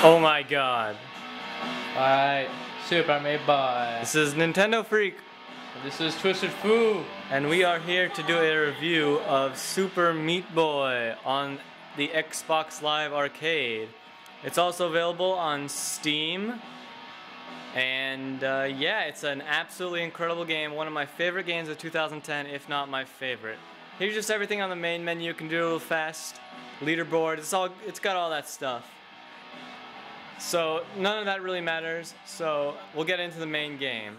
Oh my god. Alright, Super Meat Boy. This is Nintendo Freak, This is Twisted Foo. and we are here to do a review of Super Meat Boy on the Xbox Live Arcade. It's also available on Steam, and yeah, it's an absolutely incredible game. One of my favorite games of 2010, if not my favorite. Here's just everything on the main menu. You can do a little fast leaderboard. It's got all that stuff. So none of that really matters. So we'll get into the main game.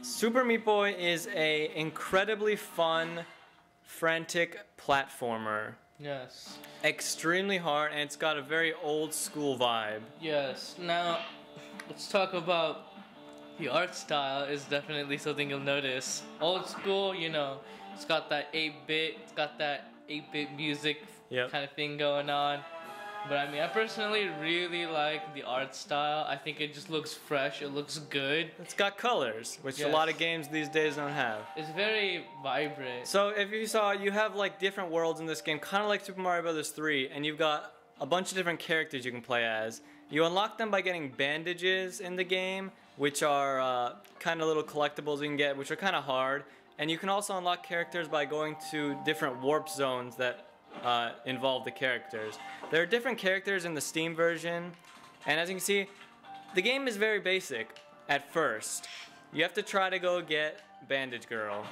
Super Meat Boy is a incredibly fun, frantic platformer. Yes. Extremely hard, and it's got a very old school vibe. Yes. Now, let's talk about the art style. Is definitely something you'll notice. Old school, you know, it's got that 8-bit, it's got that 8-bit music kind of thing going on. But I mean, I personally really like the art style. I think it just looks fresh. It looks good. It's got colors, which a lot of games these days don't have. It's very vibrant. So if you saw, you have like different worlds in this game, kind of like Super Mario Bros. 3, and you've got a bunch of different characters you can play as. You unlock them by getting bandages in the game, which are kind of little collectibles you can get, which are kind of hard. And you can also unlock characters by going to different warp zones that involve the characters. There are different characters in the Steam version, and as you can see, the game is very basic at first. You have to try to go get Bandage Girl.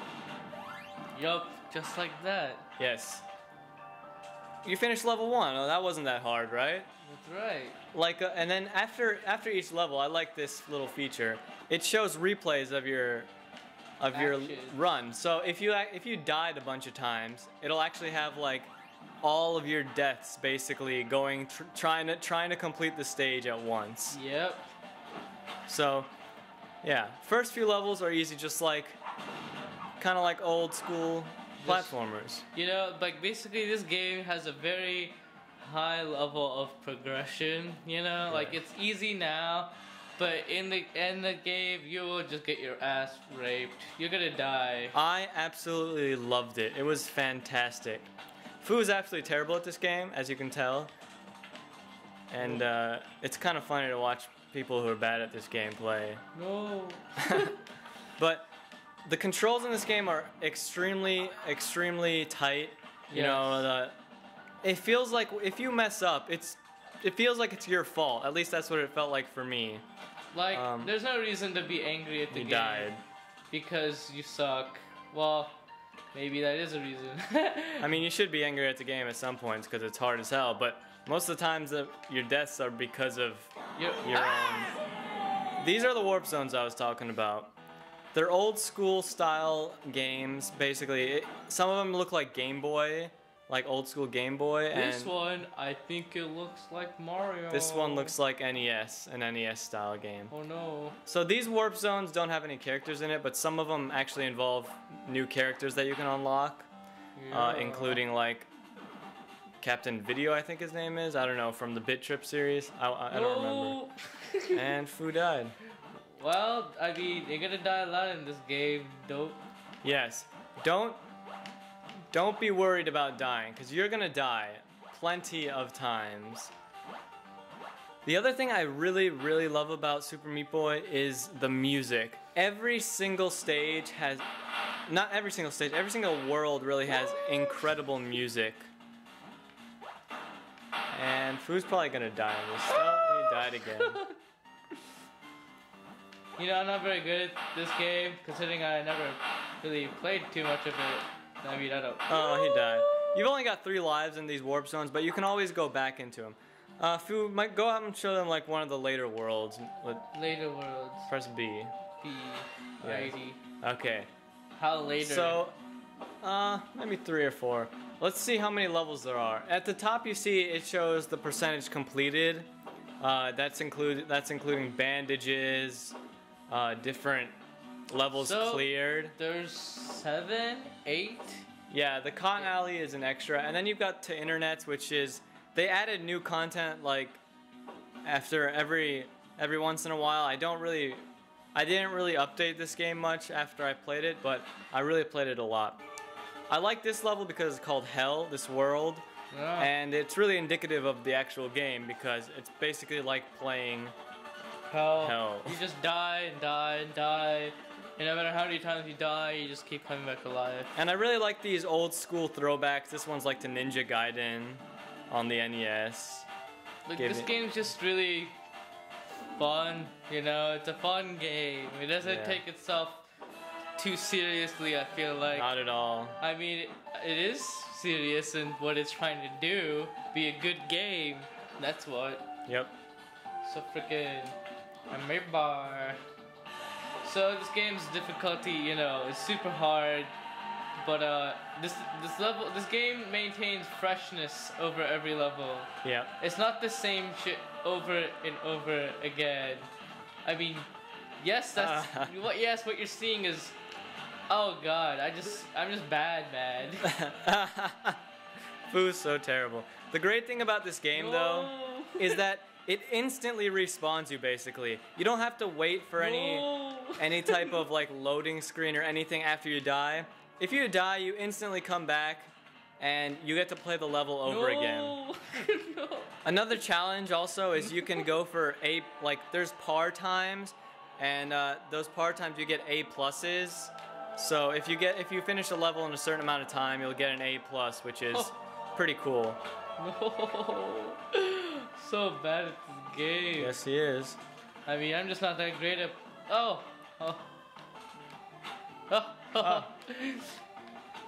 Yup, just like that. Yes. You finished level 1. Oh, that wasn't that hard, right? That's right. Like, and then after each level, I like this little feature. It shows replays of your run. So if you died a bunch of times, it'll actually have like all of your deaths basically going trying to complete the stage at once. Yep. So yeah, first few levels are easy, just like kind of like old school platformers. You know, like basically this game has a very high level of progression, you know? Like it's easy now, but in the game you will just get your ass raped. You're gonna die. I absolutely loved it. It was fantastic. Fu is absolutely terrible at this game, as you can tell. And it's kind of funny to watch people who are bad at this game play. No. But the controls in this game are extremely, extremely tight. You know, it feels like if you mess up, it feels like it's your fault. At least that's what it felt like for me. Like, there's no reason to be angry at the game. You died. Because you suck. Well, maybe that is a reason. I mean, you should be angry at the game at some points because it's hard as hell, but most of the times your deaths are because of your own. These are the warp zones I was talking about. They're old school style games, basically. Some of them look like Game Boy, like old school Game Boy. This one, I think it looks like Mario. This one looks like NES, an NES style game. Oh no. So these warp zones don't have any characters in it, but some of them actually involve new characters that you can unlock, including like Captain Video, I think his name is. I don't know, from the Bit Trip series. I don't remember. And Fu died. Well, I mean, you're gonna die a lot in this game, dope. Yes. Don't be worried about dying, because you're gonna die plenty of times. The other thing I really, really love about Super Meat Boy is the music. Every single stage has, not every single stage, every single world really has incredible music. And Fu's probably gonna die in this. Oh, he died again. You know, I'm not very good at this game, considering I never really played too much of it. I mean, I don't. Oh, he died. You've only got 3 lives in these warp zones, but you can always go back into them. Fu, might go out and show them like one of the later worlds. Later worlds. Press B. B. Yes. Righty. Okay. How later? So, maybe 3 or 4. Let's see how many levels there are. At the top, you see it shows the percentage completed. That's including bandages, different levels cleared. There's 7, 8. Yeah, the Cotton Alley is an extra, and then you've got to Internets, which is they added new content like after every once in a while. I didn't really update this game much after I played it, but I really played it a lot. I like this level because it's called Hell, this world. Yeah. And it's really indicative of the actual game because it's basically like playing Hell. You just die and die and die. And no matter how many times you die, you just keep coming back alive. And I really like these old school throwbacks. This one's like to Ninja Gaiden on the NES. Like, this game's just really fun, you know? It's a fun game. It doesn't take itself too seriously, I feel like. Not at all. I mean, it is serious in what it's trying to do. Be a good game. That's what. Yep. So freaking Amiibo. So this game's difficulty, you know, is super hard, but this game maintains freshness over every level. Yeah. It's not the same shit over and over again. I mean, yes, that's what you're seeing is, oh god, I'm just bad. Foo's so terrible. The great thing about this game though is that it instantly respawns you basically. You don't have to wait for any type of like loading screen or anything after you die. If you die, you instantly come back and you get to play the level over again. No. Another challenge also is you can go for there's par times, and those par times you get A pluses. So if you finish a level in a certain amount of time, you'll get an A plus, which is pretty cool. No. So bad at this game. Yes, he is. I mean, I'm just not that great at.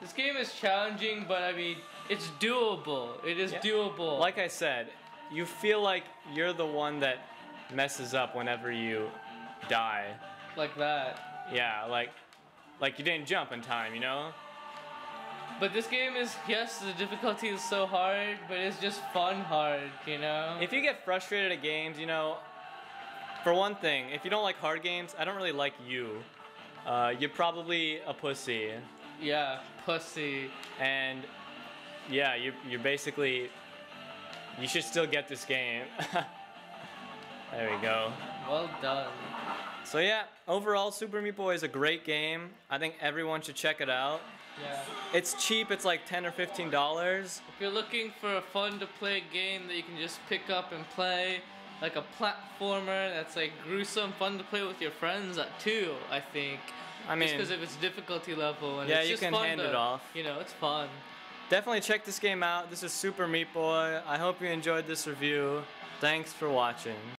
This game is challenging, but I mean, it's doable. It is doable. Like I said, you feel like you're the one that messes up whenever you die. Like that. Yeah, like you didn't jump in time, you know? But this game is, yes, the difficulty is so hard, but it's just fun hard, you know? If you get frustrated at games, you know, for one thing, if you don't like hard games, I don't really like you. You're probably a pussy. Yeah, pussy. And yeah, you're basically, you should still get this game. There we go. Well done. So yeah, overall Super Meat Boy is a great game. I think everyone should check it out. Yeah. It's cheap, it's like $10 or $15. If you're looking for a fun to play game that you can just pick up and play, like a platformer that's like gruesome, fun to play with your friends too, I think. I mean, just because of its difficulty level, and yeah, it's you just can fun hand to, it off. You know, it's fun. Definitely check this game out. This is Super Meat Boy. I hope you enjoyed this review. Thanks for watching.